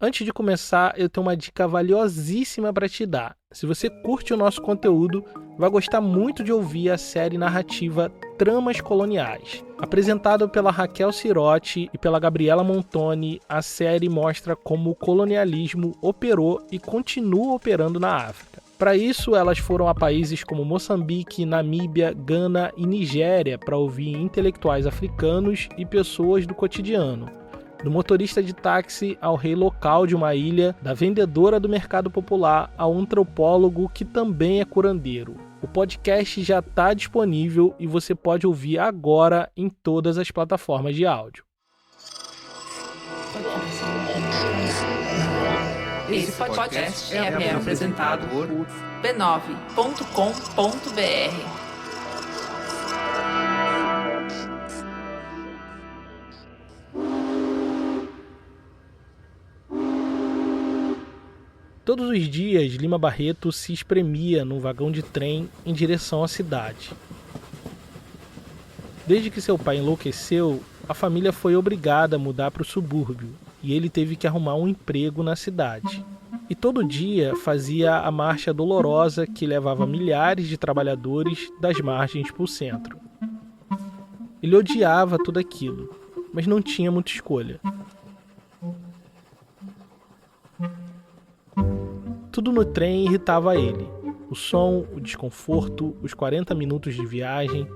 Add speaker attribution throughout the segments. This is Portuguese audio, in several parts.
Speaker 1: Antes de começar, eu tenho uma dica valiosíssima para te dar. Se você curte o nosso conteúdo, vai gostar muito de ouvir a série narrativa Tramas Coloniais. Apresentada pela Raquel Sirotti e pela Gabriela Montoni, a série mostra como o colonialismo operou e continua operando na África. Para isso, elas foram a países como Moçambique, Namíbia, Gana e Nigéria para ouvir intelectuais africanos e pessoas do cotidiano. Do motorista de táxi ao rei local de uma ilha, da vendedora do mercado popular ao antropólogo que também é curandeiro. O podcast já está disponível e você pode ouvir agora em todas as plataformas de áudio.
Speaker 2: Esse podcast é apresentado por b9.com.br.
Speaker 1: Todos os dias, Lima Barreto se espremia num vagão de trem em direção à cidade. Desde que seu pai enlouqueceu, a família foi obrigada a mudar para o subúrbio e ele teve que arrumar um emprego na cidade. E todo dia fazia a marcha dolorosa que levava milhares de trabalhadores das margens para o centro. Ele odiava tudo aquilo, mas não tinha muita escolha. Tudo no trem irritava ele. O som, o desconforto, os 40 minutos de viagem.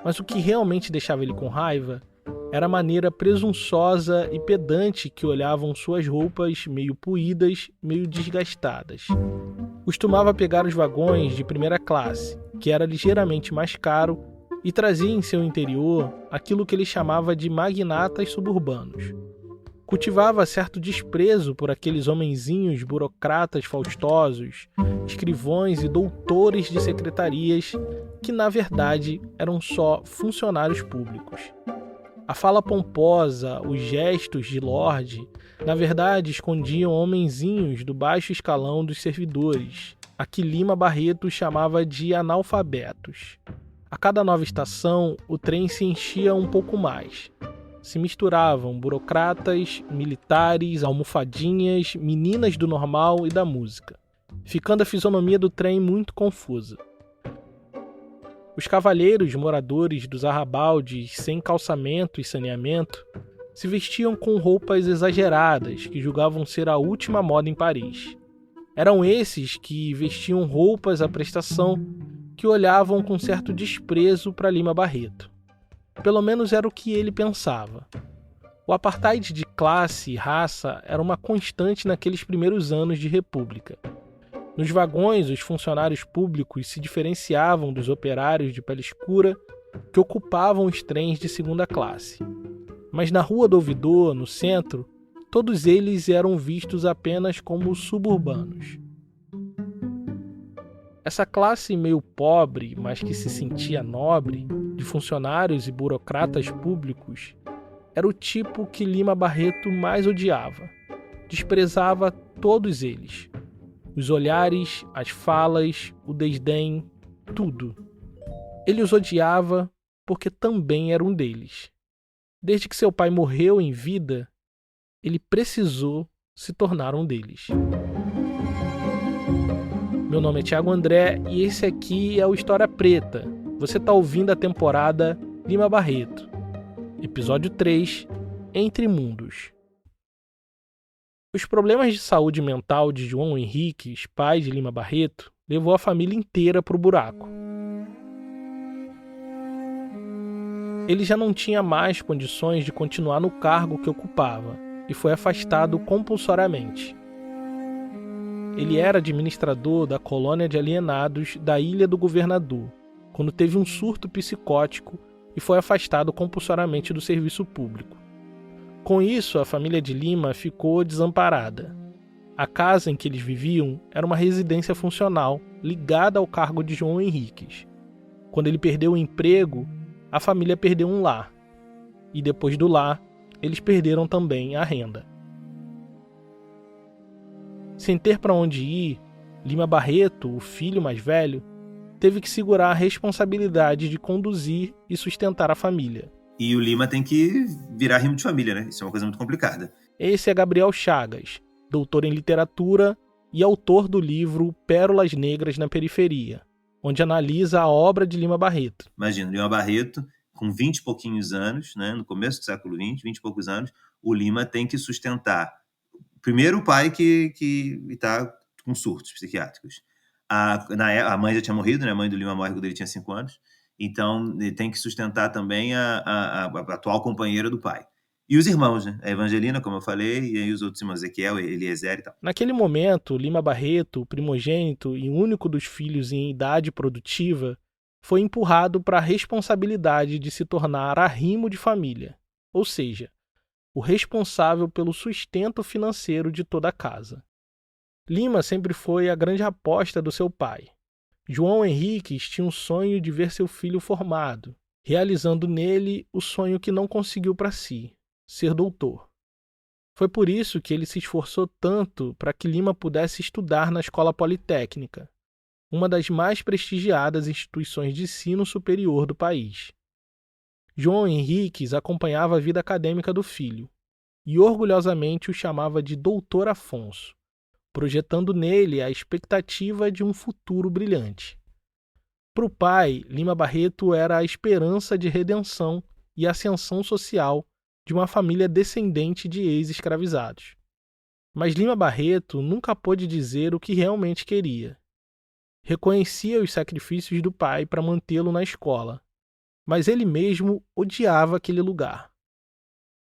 Speaker 1: Mas o que realmente deixava ele com raiva era a maneira presunçosa e pedante que olhavam suas roupas meio poídas, meio desgastadas. Costumava pegar os vagões de primeira classe, que era ligeiramente mais caro, e trazia em seu interior aquilo que ele chamava de magnatas suburbanos. Cultivava certo desprezo por aqueles homenzinhos burocratas faustosos, escrivões e doutores de secretarias que, na verdade, eram só funcionários públicos. A fala pomposa, os gestos de lorde, na verdade, escondiam homenzinhos do baixo escalão dos servidores, a que Lima Barreto chamava de analfabetos. A cada nova estação, o trem se enchia um pouco mais. Se misturavam burocratas, militares, almofadinhas, meninas do normal e da música, ficando a fisionomia do trem muito confusa. Os cavalheiros moradores dos arrabaldes sem calçamento e saneamento se vestiam com roupas exageradas que julgavam ser a última moda em Paris. Eram esses que vestiam roupas à prestação que olhavam com certo desprezo para Lima Barreto. Pelo menos era o que ele pensava. O apartheid de classe e raça era uma constante naqueles primeiros anos de república. Nos vagões, os funcionários públicos se diferenciavam dos operários de pele escura que ocupavam os trens de segunda classe. Mas na Rua do Ouvidor, no centro, todos eles eram vistos apenas como suburbanos. Essa classe meio pobre, mas que se sentia nobre, de funcionários e burocratas públicos, era o tipo que Lima Barreto mais odiava. Desprezava todos eles. Os olhares, as falas, o desdém, tudo. Ele os odiava porque também era um deles. Desde que seu pai morreu em vida, ele precisou se tornar um deles. Meu nome é Thiago André e esse aqui é o História Preta. Você está ouvindo a temporada Lima Barreto. Episódio 3, Entre Mundos. Os problemas de saúde mental de João Henriques, pai de Lima Barreto, levou a família inteira para o buraco. Ele já não tinha mais condições de continuar no cargo que ocupava e foi afastado compulsoriamente. Ele era administrador da colônia de alienados da Ilha do Governador, quando teve um surto psicótico e foi afastado compulsoriamente do serviço público. Com isso, a família de Lima ficou desamparada. A casa em que eles viviam era uma residência funcional ligada ao cargo de João Henriques. Quando ele perdeu o emprego, a família perdeu um lar. E depois do lar, eles perderam também a renda. Sem ter para onde ir, Lima Barreto, o filho mais velho, teve que segurar a responsabilidade de conduzir e sustentar a família.
Speaker 3: E o Lima tem que virar rimo de família, né? Isso é uma coisa muito complicada.
Speaker 1: Esse é Gabriel Chagas. doutor em literatura e autor do livro Pérolas Negras na Periferia, onde analisa a obra de Lima Barreto.
Speaker 3: Imagina, Lima Barreto, com 20 e pouquinhos anos, né, no começo do século XX, 20 e poucos anos, o Lima tem que sustentar, primeiro, o pai que está com surtos psiquiátricos. A mãe já tinha morrido, né? A mãe do Lima morre quando ele tinha 5 anos. Então, ele tem que sustentar também a atual companheira do pai. E os irmãos, né? A Evangelina, como eu falei, e aí os outros irmãos, Ezequiel, Eliezer e tal.
Speaker 1: Naquele momento, Lima Barreto, primogênito e único dos filhos em idade produtiva, foi empurrado para a responsabilidade de se tornar arrimo de família, ou seja, o responsável pelo sustento financeiro de toda a casa. Lima sempre foi a grande aposta do seu pai. João Henriques tinha um sonho de ver seu filho formado, realizando nele o sonho que não conseguiu para si, ser doutor. Foi por isso que ele se esforçou tanto para que Lima pudesse estudar na Escola Politécnica, uma das mais prestigiadas instituições de ensino superior do país. João Henriques acompanhava a vida acadêmica do filho e orgulhosamente o chamava de Doutor Afonso, projetando nele a expectativa de um futuro brilhante. Para o pai, Lima Barreto era a esperança de redenção e ascensão social de uma família descendente de ex-escravizados. Mas Lima Barreto nunca pôde dizer o que realmente queria. Reconhecia os sacrifícios do pai para mantê-lo na escola, mas ele mesmo odiava aquele lugar.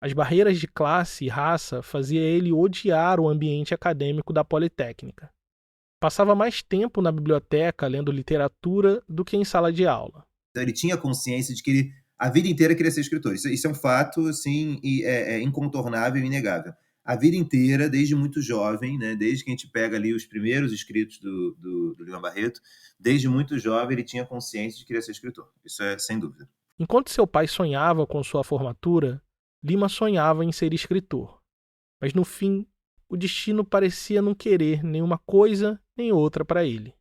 Speaker 1: As barreiras de classe e raça faziam ele odiar o ambiente acadêmico da Politécnica. Passava mais tempo na biblioteca lendo literatura do que em sala de aula.
Speaker 3: Então, ele tinha consciência de que ele, a vida inteira, queria ser escritor. Isso é um fato assim, incontornável e inegável. A vida inteira, desde muito jovem, né, desde que a gente pega ali os primeiros escritos do Lima Barreto, desde muito jovem ele tinha consciência de que queria ser escritor. Isso é sem dúvida.
Speaker 1: Enquanto seu pai sonhava com sua formatura, Lima sonhava em ser escritor. Mas no fim, o destino parecia não querer nenhuma coisa nem outra para ele.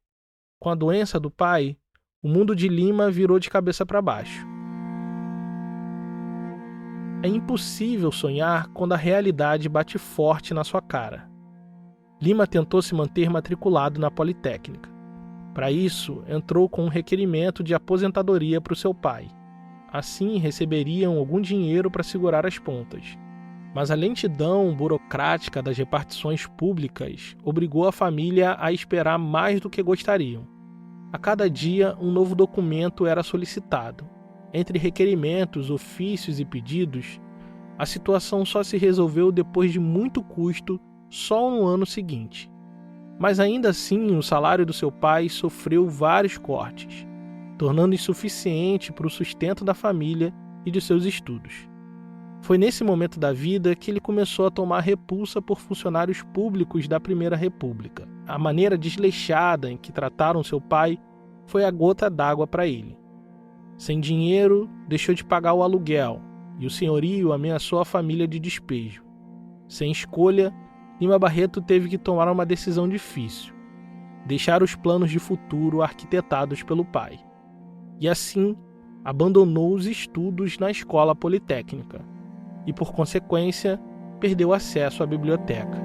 Speaker 1: Com a doença do pai, o mundo de Lima virou de cabeça para baixo. É impossível sonhar quando a realidade bate forte na sua cara. Lima tentou se manter matriculado na Politécnica. Para isso, entrou com um requerimento de aposentadoria para o seu pai. Assim, receberiam algum dinheiro para segurar as pontas. Mas a lentidão burocrática das repartições públicas obrigou a família a esperar mais do que gostariam. A cada dia, um novo documento era solicitado. Entre requerimentos, ofícios e pedidos, a situação só se resolveu depois de muito custo, só no ano seguinte. Mas ainda assim, o salário do seu pai sofreu vários cortes, tornando insuficiente para o sustento da família e de seus estudos. Foi nesse momento da vida que ele começou a tomar repulsa por funcionários públicos da Primeira República. A maneira desleixada em que trataram seu pai foi a gota d'água para ele. Sem dinheiro, deixou de pagar o aluguel e o senhorio ameaçou a família de despejo. Sem escolha, Lima Barreto teve que tomar uma decisão difícil: deixar os planos de futuro arquitetados pelo pai. E assim, abandonou os estudos na Escola Politécnica e, por consequência, perdeu acesso à biblioteca.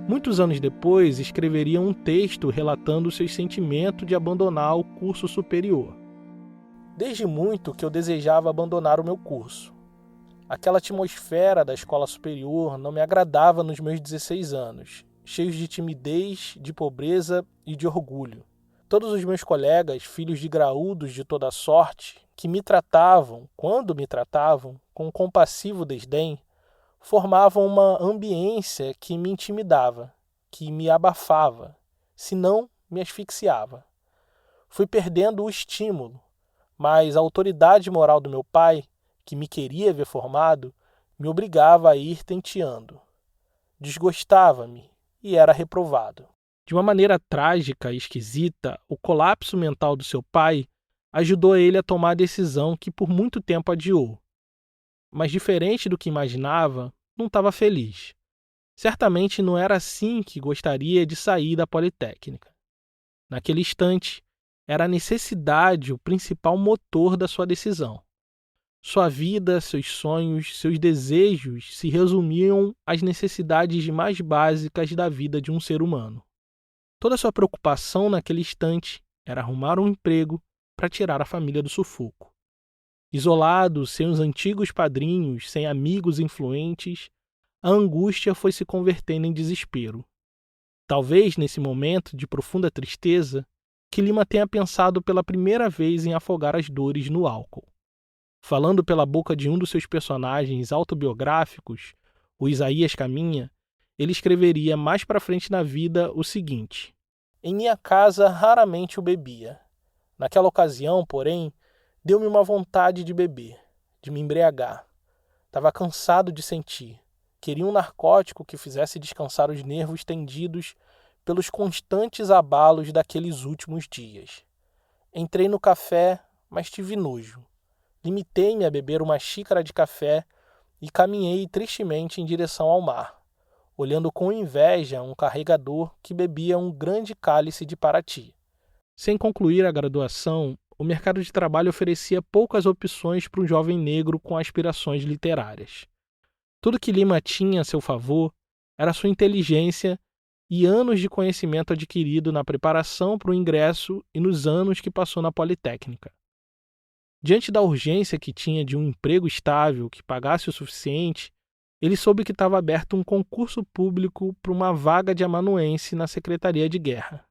Speaker 1: Muitos anos depois, escreveria um texto relatando seus sentimentos de abandonar o curso superior. Desde muito que eu desejava abandonar o meu curso. Aquela atmosfera da escola superior não me agradava nos meus 16 anos, cheios de timidez, de pobreza e de orgulho. Todos os meus colegas, filhos de graúdos de toda sorte, que me tratavam, quando me tratavam, com um compassivo desdém, formavam uma ambiência que me intimidava, que me abafava, se não me asfixiava. Fui perdendo o estímulo, mas a autoridade moral do meu pai, que me queria ver formado, me obrigava a ir tenteando. Desgostava-me e era reprovado. De uma maneira trágica e esquisita, o colapso mental do seu pai ajudou ele a tomar a decisão que por muito tempo adiou. Mas diferente do que imaginava, não estava feliz. Certamente não era assim que gostaria de sair da Politécnica. Naquele instante, era a necessidade o principal motor da sua decisão. Sua vida, seus sonhos, seus desejos se resumiam às necessidades mais básicas da vida de um ser humano. Toda sua preocupação naquele instante era arrumar um emprego para tirar a família do sufoco. Isolado, sem os antigos padrinhos, sem amigos influentes, a angústia foi se convertendo em desespero. Talvez, nesse momento de profunda tristeza, que Lima tenha pensado pela primeira vez em afogar as dores no álcool. Falando pela boca de um dos seus personagens autobiográficos, o Isaías Caminha, ele escreveria mais para frente na vida o seguinte: em minha casa raramente o bebia. Naquela ocasião, porém, deu-me uma vontade de beber, de me embriagar. Estava cansado de sentir. Queria um narcótico que fizesse descansar os nervos tendidos pelos constantes abalos daqueles últimos dias. Entrei no café, mas tive nojo. Limitei-me a beber uma xícara de café e caminhei tristemente em direção ao mar, olhando com inveja um carregador que bebia um grande cálice de Paraty. Sem concluir a graduação, o mercado de trabalho oferecia poucas opções para um jovem negro com aspirações literárias. Tudo que Lima tinha a seu favor era sua inteligência e anos de conhecimento adquirido na preparação para o ingresso e nos anos que passou na Politécnica. Diante da urgência que tinha de um emprego estável que pagasse o suficiente, ele soube que estava aberto um concurso público para uma vaga de amanuense na Secretaria de Guerra.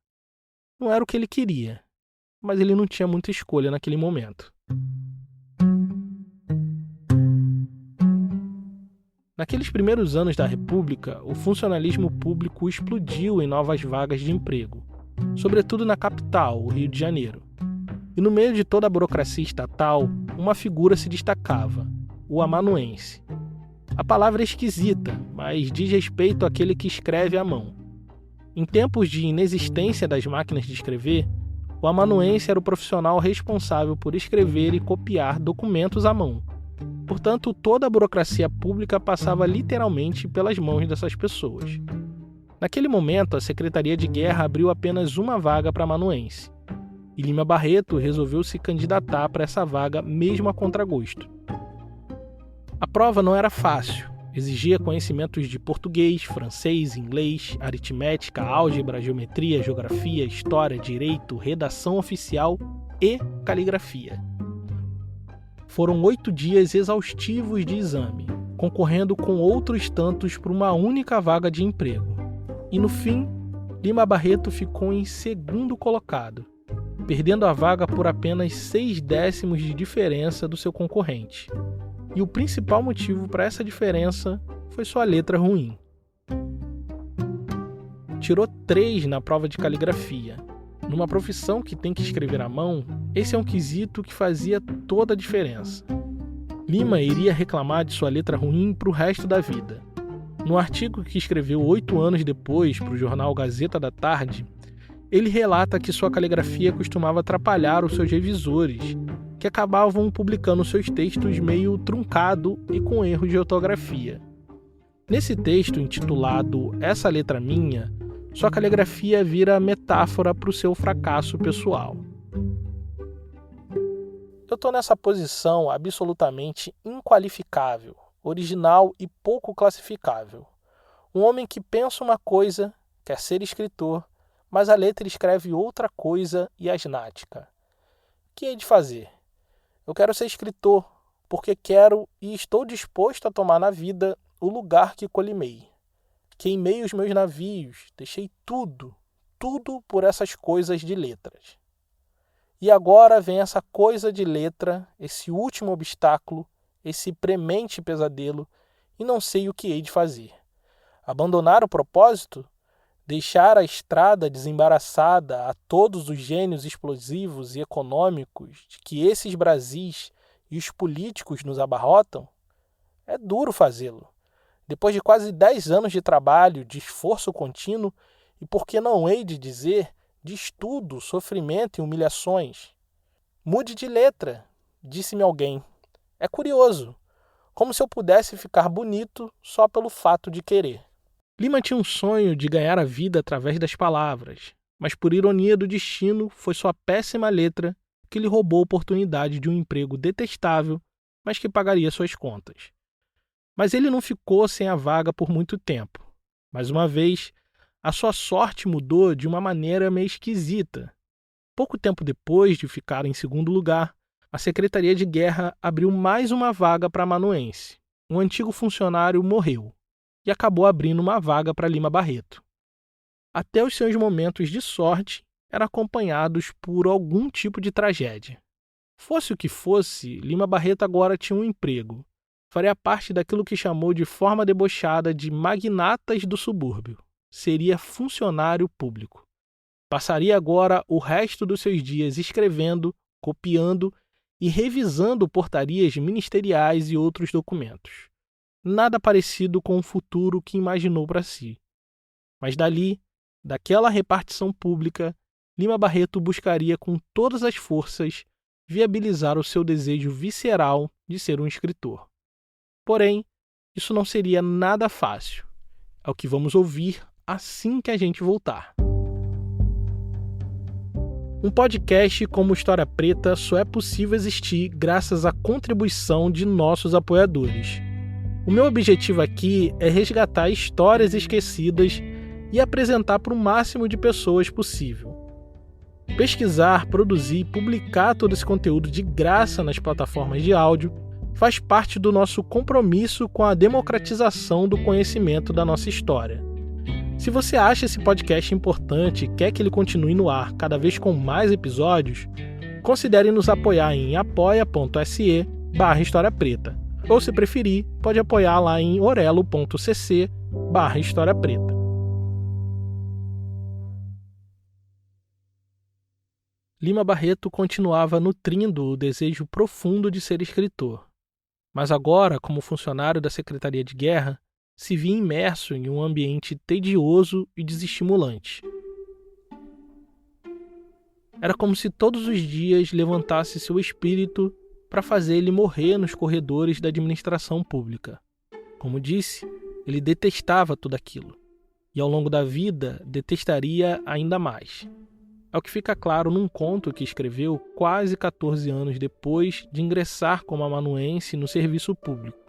Speaker 1: Não era o que ele queria, mas ele não tinha muita escolha naquele momento. Naqueles primeiros anos da República, o funcionalismo público explodiu em novas vagas de emprego, sobretudo na capital, o Rio de Janeiro. E no meio de toda a burocracia estatal, uma figura se destacava, o amanuense. A palavra é esquisita, mas diz respeito àquele que escreve à mão. Em tempos de inexistência das máquinas de escrever, o amanuense era o profissional responsável por escrever e copiar documentos à mão. Portanto, toda a burocracia pública passava literalmente pelas mãos dessas pessoas. Naquele momento, a Secretaria de Guerra abriu apenas uma vaga para amanuense. E Lima Barreto resolveu se candidatar para essa vaga mesmo a contragosto. A prova não era fácil, exigia conhecimentos de português, francês, inglês, aritmética, álgebra, geometria, geografia, história, direito, redação oficial e caligrafia. Foram 8 dias exaustivos de exame, concorrendo com outros tantos para uma única vaga de emprego. E no fim, Lima Barreto ficou em segundo colocado, perdendo a vaga por apenas 6 décimos de diferença do seu concorrente. E o principal motivo para essa diferença foi sua letra ruim. Tirou 3 na prova de caligrafia. Numa profissão que tem que escrever à mão, esse é um quesito que fazia toda a diferença. Lima iria reclamar de sua letra ruim para o resto da vida. No artigo que escreveu 8 anos depois para o jornal Gazeta da Tarde, ele relata que sua caligrafia costumava atrapalhar os seus revisores, que acabavam publicando seus textos meio truncado e com erros de ortografia. Nesse texto, intitulado Essa Letra Minha, sua caligrafia vira metáfora para o seu fracasso pessoal. Eu estou nessa posição absolutamente inqualificável, original e pouco classificável. Um homem que pensa uma coisa, quer ser escritor, mas a letra escreve outra coisa e asnática. O que hei de fazer? Eu quero ser escritor, porque quero e estou disposto a tomar na vida o lugar que colimei. Queimei os meus navios, deixei tudo por essas coisas de letras. E agora vem essa coisa de letra, esse último obstáculo, esse premente pesadelo, e não sei o que hei de fazer. Abandonar o propósito? Deixar a estrada desembaraçada a todos os gênios explosivos e econômicos de que esses Brasis e os políticos nos abarrotam? É duro fazê-lo. Depois de quase 10 anos de trabalho, de esforço contínuo e, por que não hei de dizer, de estudo, sofrimento e humilhações. Mude de letra, disse-me alguém. É curioso, como se eu pudesse ficar bonito só pelo fato de querer. Lima tinha um sonho de ganhar a vida através das palavras, mas por ironia do destino, foi sua péssima letra que lhe roubou a oportunidade de um emprego detestável, mas que pagaria suas contas. Mas ele não ficou sem a vaga por muito tempo. Mais uma vez, a sua sorte mudou de uma maneira meio esquisita. Pouco tempo depois de ficar em segundo lugar, a Secretaria de Guerra abriu mais uma vaga para amanuense. Um antigo funcionário morreu e acabou abrindo uma vaga para Lima Barreto. Até os seus momentos de sorte eram acompanhados por algum tipo de tragédia. Fosse o que fosse, Lima Barreto agora tinha um emprego. Faria parte daquilo que chamou de forma debochada de magnatas do subúrbio. Seria funcionário público. Passaria agora o resto dos seus dias escrevendo, copiando e revisando portarias ministeriais e outros documentos. Nada parecido com o futuro que imaginou para si. Mas daquela repartição pública, Lima Barreto buscaria com todas as forças viabilizar o seu desejo visceral de ser um escritor. Porém, isso não seria nada fácil. É o que vamos ouvir assim que a gente voltar. Um podcast como História Preta só é possível existir graças à contribuição de nossos apoiadores. O meu objetivo aqui é resgatar histórias esquecidas e apresentar para o máximo de pessoas possível. Pesquisar, produzir e publicar todo esse conteúdo de graça nas plataformas de áudio faz parte do nosso compromisso com a democratização do conhecimento da nossa história. Se você acha esse podcast importante e quer que ele continue no ar cada vez com mais episódios, considere nos apoiar em apoia.se/História Preta. Ou, se preferir, pode apoiar lá em orelo.cc/História Preta. Lima Barreto continuava nutrindo o desejo profundo de ser escritor. Mas agora, como funcionário da Secretaria de Guerra, se via imerso em um ambiente tedioso e desestimulante. Era como se todos os dias levantasse seu espírito para fazer ele morrer nos corredores da administração pública. Como disse, ele detestava tudo aquilo, e ao longo da vida detestaria ainda mais. É o que fica claro num conto que escreveu quase 14 anos depois de ingressar como amanuense no serviço público.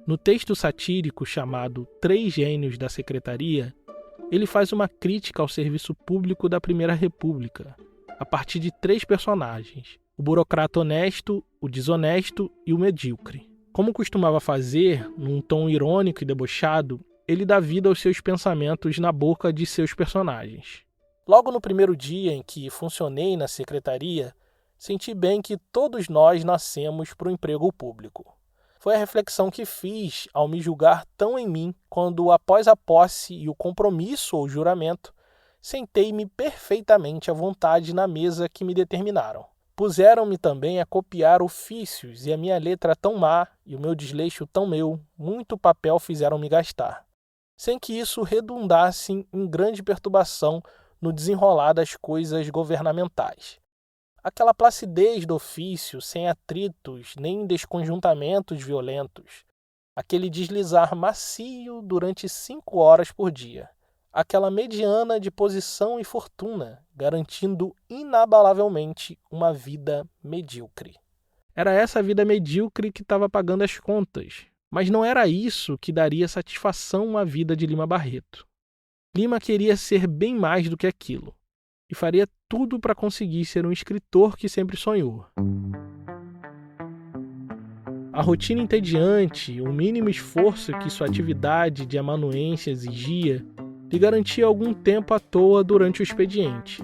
Speaker 1: No texto satírico chamado Três Gênios da Secretaria, ele faz uma crítica ao serviço público da Primeira República, a partir de 3 personagens: o burocrata honesto, o desonesto e o medíocre. Como costumava fazer, num tom irônico e debochado, ele dá vida aos seus pensamentos na boca de seus personagens. Logo no primeiro dia em que funcionei na secretaria, senti bem que todos nós nascemos para o emprego público. Foi a reflexão que fiz ao me julgar tão em mim quando, após a posse e o compromisso ou juramento, sentei-me perfeitamente à vontade na mesa que me determinaram. Puseram-me também a copiar ofícios e a minha letra tão má e o meu desleixo tão meu, muito papel fizeram-me gastar, sem que isso redundasse em grande perturbação no desenrolar das coisas governamentais. Aquela placidez do ofício, sem atritos nem desconjuntamentos violentos. Aquele deslizar macio durante 5 horas por dia. Aquela mediana de posição e fortuna, garantindo inabalavelmente uma vida medíocre. Era essa vida medíocre que estava pagando as contas, mas não era isso que daria satisfação à vida de Lima Barreto. Lima queria ser bem mais do que aquilo, e faria tudo para conseguir ser um escritor que sempre sonhou. A rotina entediante, o mínimo esforço que sua atividade de amanuense exigia, lhe garantia algum tempo à toa durante o expediente.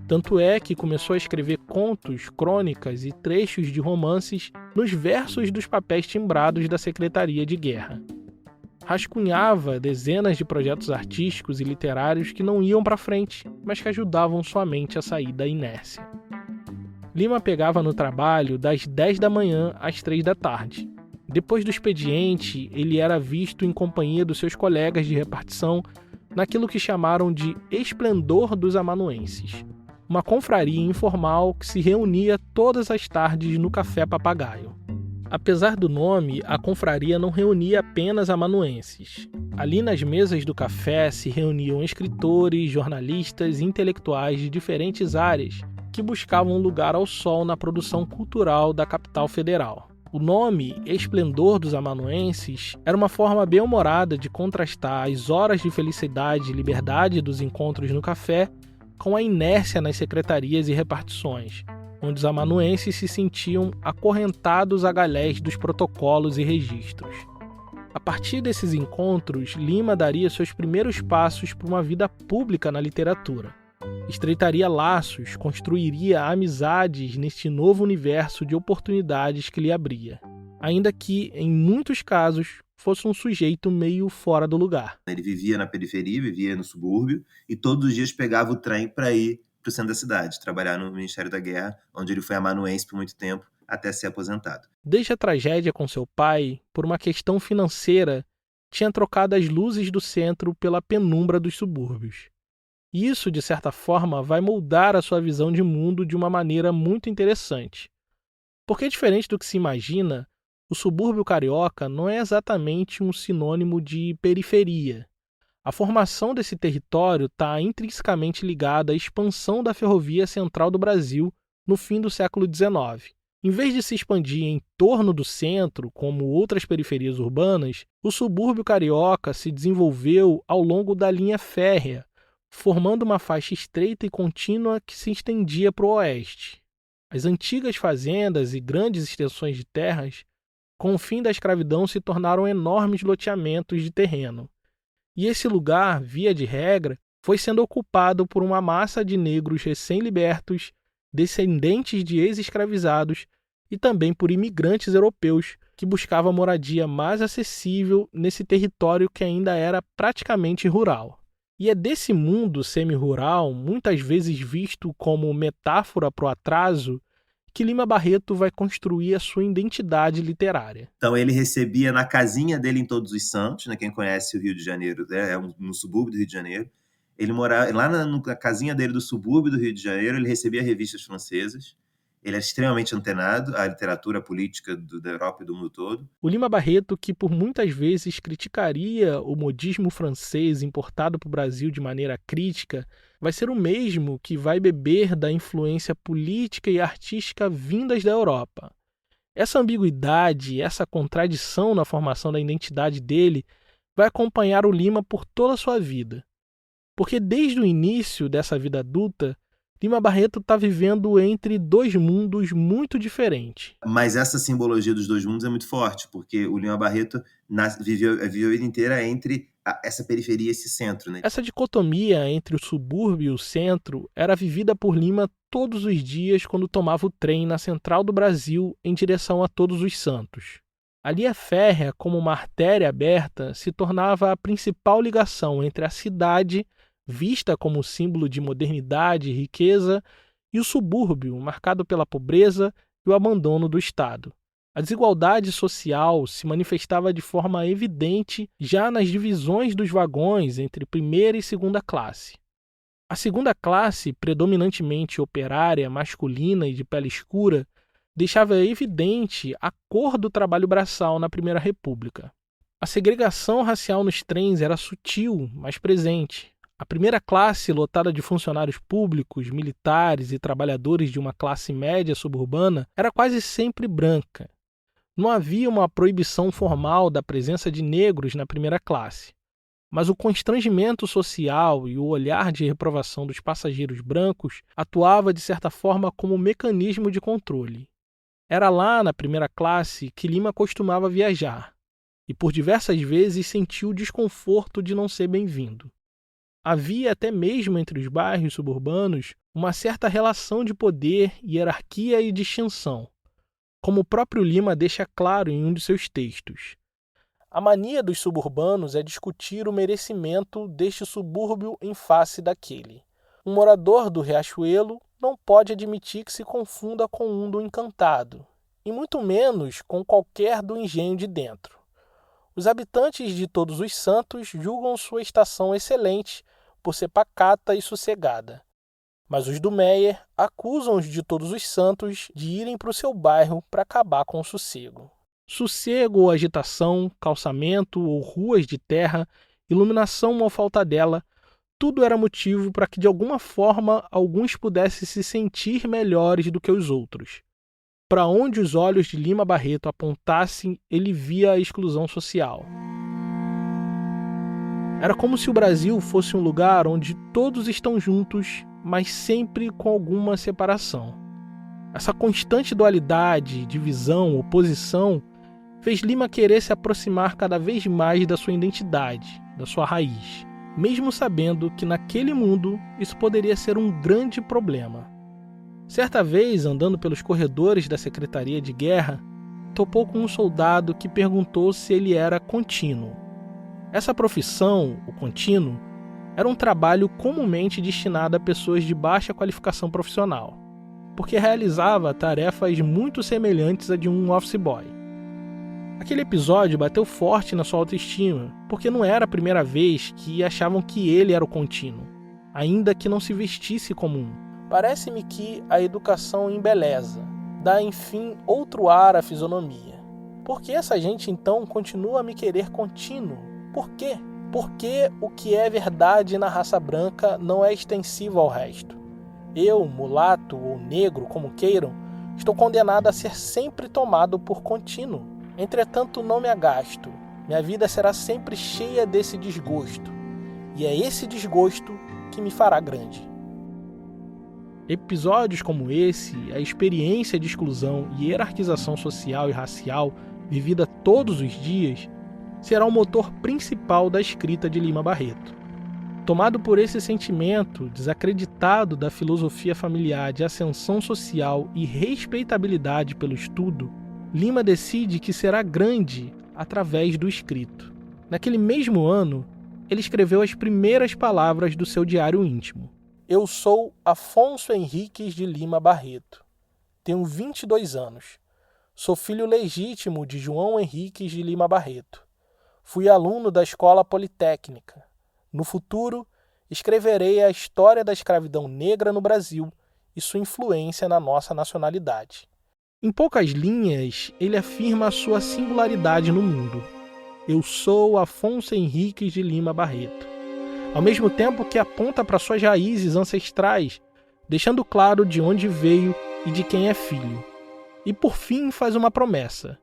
Speaker 1: Tanto é que começou a escrever contos, crônicas e trechos de romances nos versos dos papéis timbrados da Secretaria de Guerra. Rascunhava dezenas de projetos artísticos e literários que não iam para frente, mas que ajudavam sua mente a sair da inércia. Lima pegava no trabalho das 10 da manhã às 3 da tarde. Depois do expediente, ele era visto em companhia dos seus colegas de repartição naquilo que chamaram de Esplendor dos Amanuenses, uma confraria informal que se reunia todas as tardes no Café Papagaio. Apesar do nome, a confraria não reunia apenas amanuenses. Ali nas mesas do café se reuniam escritores, jornalistas e intelectuais de diferentes áreas que buscavam um lugar ao sol na produção cultural da capital federal. O nome Esplendor dos Amanuenses era uma forma bem-humorada de contrastar as horas de felicidade e liberdade dos encontros no café com a inércia nas secretarias e repartições, onde os amanuenses se sentiam acorrentados a galés dos protocolos e registros. A partir desses encontros, Lima daria seus primeiros passos para uma vida pública na literatura. Estreitaria laços, construiria amizades neste novo universo de oportunidades que lhe abria, ainda que, em muitos casos, fosse um sujeito meio fora do lugar.
Speaker 3: Ele vivia na periferia, vivia no subúrbio, e todos os dias pegava o trem para ir para o centro da cidade, trabalhar no Ministério da Guerra, onde ele foi amanuense por muito tempo, até ser aposentado.
Speaker 1: Desde a tragédia com seu pai, por uma questão financeira, tinha trocado as luzes do centro pela penumbra dos subúrbios. Isso, de certa forma, vai moldar a sua visão de mundo de uma maneira muito interessante. Porque, diferente do que se imagina, o subúrbio carioca não é exatamente um sinônimo de periferia. A formação desse território está intrinsecamente ligada à expansão da ferrovia central do Brasil no fim do século XIX. Em vez de se expandir em torno do centro, como outras periferias urbanas, o subúrbio carioca se desenvolveu ao longo da linha férrea, formando uma faixa estreita e contínua que se estendia para o oeste. As antigas fazendas e grandes extensões de terras, com o fim da escravidão, se tornaram enormes loteamentos de terreno. E esse lugar, via de regra, foi sendo ocupado por uma massa de negros recém-libertos, descendentes de ex-escravizados e também por imigrantes europeus que buscavam moradia mais acessível nesse território que ainda era praticamente rural. E é desse mundo semi-rural, muitas vezes visto como metáfora para o atraso, que Lima Barreto vai construir a sua identidade literária.
Speaker 3: Então ele recebia na casinha dele em Todos os Santos, né? Quem conhece o Rio de Janeiro, né? No subúrbio do Rio de Janeiro. Ele morava lá na casinha dele do subúrbio do Rio de Janeiro, ele recebia revistas francesas. Ele era extremamente antenado à literatura política da Europa e do mundo todo.
Speaker 1: O Lima Barreto, que por muitas vezes criticaria o modismo francês importado para o Brasil de maneira crítica, vai ser o mesmo que vai beber da influência política e artística vindas da Europa. Essa ambiguidade, essa contradição na formação da identidade dele vai acompanhar o Lima por toda a sua vida. Porque desde o início dessa vida adulta, Lima Barreto está vivendo entre dois mundos muito diferentes.
Speaker 3: Mas essa simbologia dos dois mundos é muito forte, porque o Lima Barreto viveu a vida inteira entre essa periferia e esse centro, né?
Speaker 1: Essa dicotomia entre o subúrbio e o centro era vivida por Lima todos os dias quando tomava o trem na Central do Brasil em direção a Todos os Santos. A linha férrea, como uma artéria aberta, se tornava a principal ligação entre a cidade, vista como símbolo de modernidade e riqueza, e o subúrbio, marcado pela pobreza e o abandono do Estado. A desigualdade social se manifestava de forma evidente já nas divisões dos vagões entre primeira e segunda classe. A segunda classe, predominantemente operária, masculina e de pele escura, deixava evidente a cor do trabalho braçal na Primeira República. A segregação racial nos trens era sutil, mas presente. A primeira classe, lotada de funcionários públicos, militares e trabalhadores de uma classe média suburbana, era quase sempre branca. Não havia uma proibição formal da presença de negros na primeira classe, mas o constrangimento social e o olhar de reprovação dos passageiros brancos atuava de certa forma como mecanismo de controle. Era lá, na primeira classe, que Lima costumava viajar, e por diversas vezes sentiu o desconforto de não ser bem-vindo. Havia até mesmo entre os bairros suburbanos uma certa relação de poder, hierarquia e distinção, como o próprio Lima deixa claro em um de seus textos. A mania dos suburbanos é discutir o merecimento deste subúrbio em face daquele. Um morador do Riachuelo não pode admitir que se confunda com um do Encantado, e muito menos com qualquer do Engenho de Dentro. Os habitantes de Todos os Santos julgam sua estação excelente por ser pacata e sossegada. Mas os do Meyer acusam os de Todos os Santos de irem para o seu bairro para acabar com o sossego. Sossego ou agitação, calçamento ou ruas de terra, iluminação ou falta dela, tudo era motivo para que de alguma forma alguns pudessem se sentir melhores do que os outros. Para onde os olhos de Lima Barreto apontassem, ele via a exclusão social. Era como se o Brasil fosse um lugar onde todos estão juntos, mas sempre com alguma separação. Essa constante dualidade, divisão, oposição, fez Lima querer se aproximar cada vez mais da sua identidade, da sua raiz, mesmo sabendo que naquele mundo isso poderia ser um grande problema. Certa vez, andando pelos corredores da Secretaria de Guerra, topou com um soldado que perguntou se ele era contínuo. Essa profissão, o contínuo, era um trabalho comumente destinado a pessoas de baixa qualificação profissional, porque realizava tarefas muito semelhantes à de um office boy. Aquele episódio bateu forte na sua autoestima, porque não era a primeira vez que achavam que ele era o contínuo, ainda que não se vestisse como um. Parece-me que a educação embeleza, dá enfim outro ar à fisionomia. Por que essa gente então continua a me querer contínuo? Por quê? Porque o que é verdade na raça branca não é extensivo ao resto. Eu, mulato ou negro, como queiram, estou condenado a ser sempre tomado por contínuo. Entretanto, não me agasto. Minha vida será sempre cheia desse desgosto. E é esse desgosto que me fará grande. Episódios como esse, a experiência de exclusão e hierarquização social e racial vivida todos os dias, será o motor principal da escrita de Lima Barreto. Tomado por esse sentimento, desacreditado da filosofia familiar de ascensão social e respeitabilidade pelo estudo, Lima decide que será grande através do escrito. Naquele mesmo ano, ele escreveu as primeiras palavras do seu diário íntimo. Eu sou Afonso Henriques de Lima Barreto. Tenho 22 anos. Sou filho legítimo de João Henriques de Lima Barreto. Fui aluno da Escola Politécnica. No futuro, escreverei a história da escravidão negra no Brasil e sua influência na nossa nacionalidade. Em poucas linhas, ele afirma a sua singularidade no mundo. Eu sou Afonso Henriques de Lima Barreto. Ao mesmo tempo que aponta para suas raízes ancestrais, deixando claro de onde veio e de quem é filho. E por fim faz uma promessa: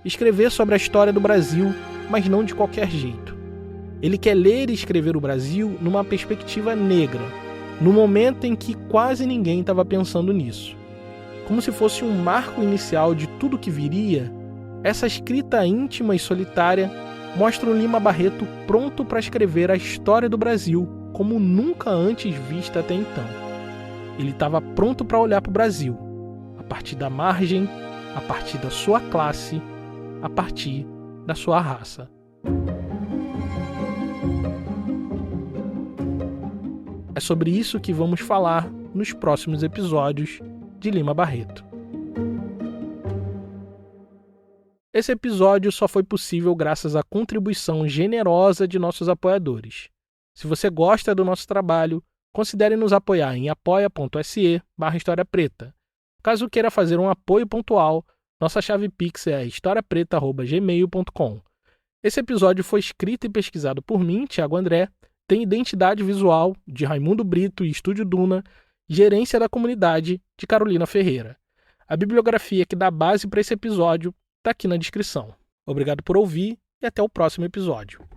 Speaker 1: escrever sobre a história do Brasil, mas não de qualquer jeito. Ele quer ler e escrever o Brasil numa perspectiva negra, no momento em que quase ninguém estava pensando nisso. Como se fosse um marco inicial de tudo que viria, essa escrita íntima e solitária mostra o Lima Barreto pronto para escrever a história do Brasil como nunca antes vista até então. Ele estava pronto para olhar para o Brasil, a partir da margem, a partir da sua classe, a partir da sua raça. É sobre isso que vamos falar nos próximos episódios de Lima Barreto. Esse episódio só foi possível graças à contribuição generosa de nossos apoiadores. Se você gosta do nosso trabalho, considere nos apoiar em apoia.se/História Preta. Caso queira fazer um apoio pontual, nossa chave Pix é historiapreta@gmail.com. Esse episódio foi escrito e pesquisado por mim, Thiago André, tem identidade visual de Raimundo Brito e Estúdio Duna, gerência da comunidade de Carolina Ferreira. A bibliografia que dá base para esse episódio está aqui na descrição. Obrigado por ouvir e até o próximo episódio.